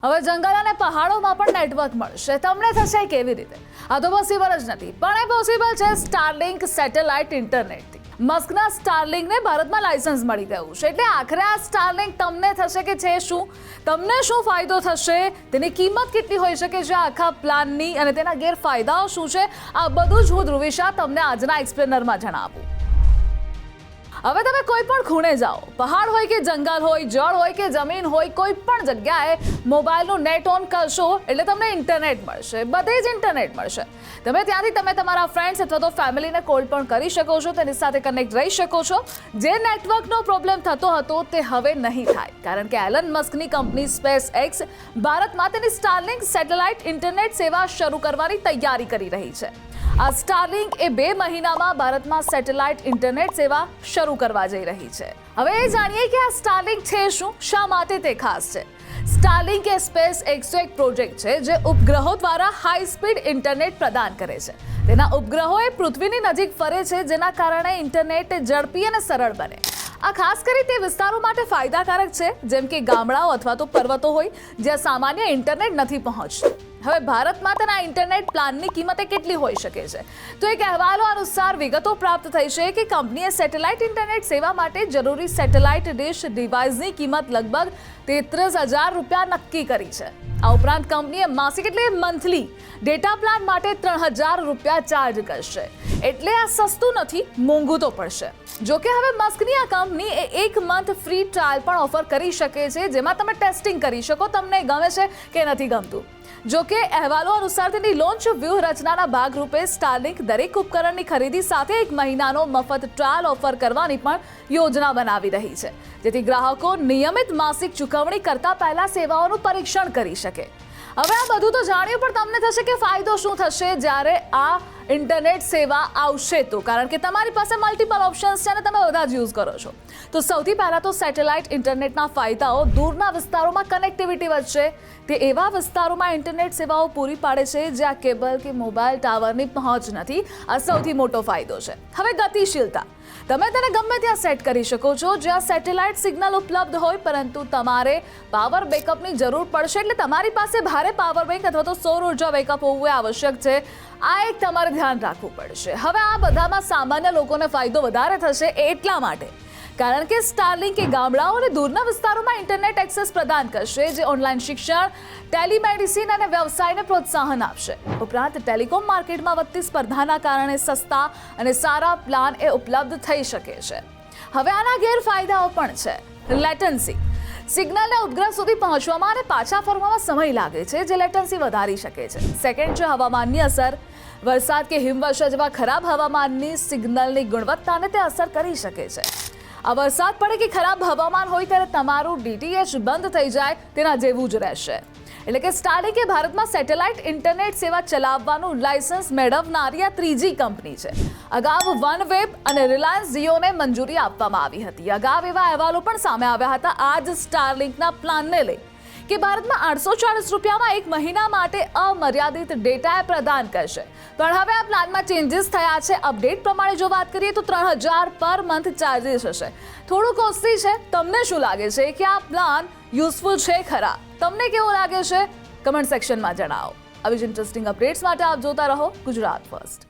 હવે જંગલ અને પહાડોમાં પણ નેટવર્ક મળશે. તમને થશે કેવી રીતે? આ તો પોસિબલ જ નથી, પણ એ પોસિબલ છે સ્ટારલિંક સેટેલાઇટ ઇન્ટરનેટથી. મસ્કના સ્ટારલિંકને ભારતમાં લાયસન્સ મળી ગયું છે, એટલે આખરે આ સ્ટારલિંક તમને થશે કે છે શું, તમને શું ફાયદો થશે, તેની કિંમત કેટલી હોઈ શકે છે, આખા પ્લાનની અને તેના ગેરફાયદાઓ શું છે, આ બધું જ હું ધ્રુવિશા તમને આજના એક્સપ્લેનરમાં જણાવું. હવે તમે કોઈ પણ ખૂણે જાઓ, પહાડ હોય કે જંગલ હોય, જળ હોય કે જમીન હોય, કોઈ પણ જગ્યાએ મોબાઈલનું નેટ ઓન કરશો એટલે તમને ઇન્ટરનેટ મળશે, બધે જ ઇન્ટરનેટ મળશે. તમે ત્યાંથી તમે તમારા ફ્રેન્ડ્સ અથવા તો ફેમિલીને કોલ પણ કરી શકો છો, તેની સાથે કનેક્ટ રહી શકો છો. જે નેટવર્કનો પ્રોબ્લેમ થતો હતો તે હવે નહીં થાય, કારણ કે એલન મસ્કની કંપની સ્પેસ એક્સ ભારતમાં તેની સ્ટારલિંક સેટેલાઇટ ઇન્ટરનેટ સેવા શરૂ કરવાની તૈયારી કરી રહી છે. આ સ્ટારલિંક એ 2 મહિનામાં ભારતમાં સેટેલાઇટ ઇન્ટરનેટ સેવા શરૂ કરવા જઈ રહી છે. હવે એ જાણીએ કે આ સ્ટારલિંક છે શું, શા માટે તે ખાસ છે. સ્ટારલિંક એ સ્પેસ એક્સનો એક પ્રોજેક્ટ છે જે ઉપગ્રહો દ્વારા હાઈ સ્પીડ ઇન્ટરનેટ પ્રદાન કરે છે. તેના ઉપગ્રહો એ પૃથ્વીની નજીક ફરે છે, જેના કારણે ઇન્ટરનેટ ઝડપી અને સરળ બને. આ ખાસ કરી તે વિસ્તારો માટે ફાયદાકારક છે, જેમ કે ગામડાઓ અથવા તો પર્વતો હોય જ્યાં સામાન્ય ઇન્ટરનેટ નથી પહોંચતું. હવે ભારતમાં તેના ઇન્ટરનેટ પ્લાનની કિંમત કેટલી હોઈ શકે છે, તો એક અહેવાલો અનુસાર વિગતો પ્રાપ્ત થઈ છે કે કંપનીએ સેટેલાઇટ ઇન્ટરનેટ સેવા માટે જરૂરી સેટેલાઇટ ડિશ ડિવાઇસની કિંમત લગભગ 33,000 રૂપિયા નક્કી કરી છે. આ ઉપરાંત કંપનીએ માસિક એટલે મંથલી ડેટા પ્લાન માટે 3,000 રૂપિયા ચાર્જ કરશે. એટલે આ સસ્તું નથી, મોંઘું તો પડશે. જો કે હવે મસ્કની આ કંપની એ 1 મંથ ફ્રી ટ્રાયલ પણ ઓફર કરી શકે છે, જેમાં તમે ટેસ્ટિંગ કરી શકો, તમને ગમે છે કે નથી ગમતું. જો કે અહેવાલો અનુસાર તેની લોન્ચ વ્યૂહરચનાના ભાગરૂપે સ્ટારલિંક દરેક ઉપકરણની ખરીદી સાથે 1 મહિનાનો મફત ટ્રાયલ ઓફર કરવાની પણ યોજના બનાવી રહી છે, જેથી ગ્રાહકો નિયમિત માસિક ચૂકવણી કરતા પહેલા સેવાઓનું પરીક્ષણ કરી શકે. હવે આ બધું તો જાણ્યું, પણ તમને થશે કે ફાયદો શું થશે જ્યારે આ ઇન્ટરનેટ સેવા આવશે તો, કારણ કે તમારી પાસે મલ્ટિપલ ઓપ્શન્સ છે અને તમે બધા જ યુઝ કરો છો. તો સૌથી પહેલાં તો સેટેલાઇટ ઇન્ટરનેટના ફાયદાઓ દૂરના વિસ્તારોમાં કનેક્ટિવિટી વધશે. તે એવા વિસ્તારોમાં ઇન્ટરનેટ સેવાઓ પૂરી પાડે છે જ્યાં કેબલ કે મોબાઈલ ટાવરની પહોંચ નથી. આ સૌથી મોટો ફાયદો છે. હવે ગતિશીલતા, તમે તેને ગમે ત્યાં સેટ કરી શકો છો જ્યાં સેટેલાઇટ સિગ્નલ ઉપલબ્ધ હોય, પરંતુ તમારે પાવર બેકઅપની જરૂર પડશે, એટલે તમારી પાસે ભારે પાવર બેંક અથવા તો સૌર ઉર્જા બેકઅપ હોવું આવશ્યક છે. આ એક તમારે ધ્યાન રાખવું પડશે. હવે આ બધામાં સામાન્ય લોકોને ફાયદો વધારે થશે એટલા માટે, કારણ કે સ્ટારલિંક એ ગામડાઓ અને દૂરના વિસ્તારોમાં ઇન્ટરનેટ એક્સેસ પ્રદાન કરશે, જે ઓનલાઈન શિક્ષણ, ટેલિમેડિસિન અને વ્યવસાયને પ્રોત્સાહન આપશે. ઉપરાંત ટેલિકોમ માર્કેટમાં વધતી સ્પર્ધાના કારણે સસ્તા અને સારા પ્લાન એ ઉપલબ્ધ થઈ શકે છે. હવે આના ગેરફાયદાઓ પણ છે. લેટન્સી, સિગ્નલને ઉપગ્રહ સુધી પહોંચવામાં અને પાછા ફરવામાં સમય લાગે છે, જે લેટન્સી વધારી શકે છે. સેકન્ડ છે હવામાનની અસર. વરસાદ કે હિમવર્ષા જેવા ખરાબ હવામાનની સિગ્નલની ગુણવત્તાને તે અસર કરી શકે છે. આ વરસાદ પડે કે ખરાબ હવામાન હોય ત્યારે તમારું DTH બંધ થઈ જાય તેના જેવું જ રહેશે. એટલે કે સ્ટારલિંક એ ભારતમાં સેટેલાઇટ ઇન્ટરનેટ સેવા ચલાવવાનું લાયસન્સ મેળવનારી આ 3જી કંપની છે. અગાઉ વનવેબ અને રિલાયન્સ જીઓને મંજૂરી આપવામાં આવી હતી. અગાઉ એવા અહેવાલો પણ સામે આવ્યા હતા આ જ સ્ટારલિંકના પ્લાનને લઈ કે ભારતમાં 840 રૂપિયામાં 1 મહિના માટે અમર્યાદિત ડેટા પ્રદાન કરશે. પણ હવે આ પ્લાનમાં ચેન્જીસ થયા છે. અપડેટ પ્રમાણે જો વાત કરીએ તો 3,000 પર મંથ ચાર્જીસ હશે. થોડું કોસ્ટલી છે. તમને શું લાગે છે કે આ પ્લાન યુઝફુલ છે ખરા? તમને કેવું લાગે છે? કમેન્ટ સેક્શનમાં જણાવો. આવી જ ઇન્ટરેસ્ટિંગ અપડેટ્સ માટે આપ જોતા રહો ગુજરાત ફર્સ્ટ.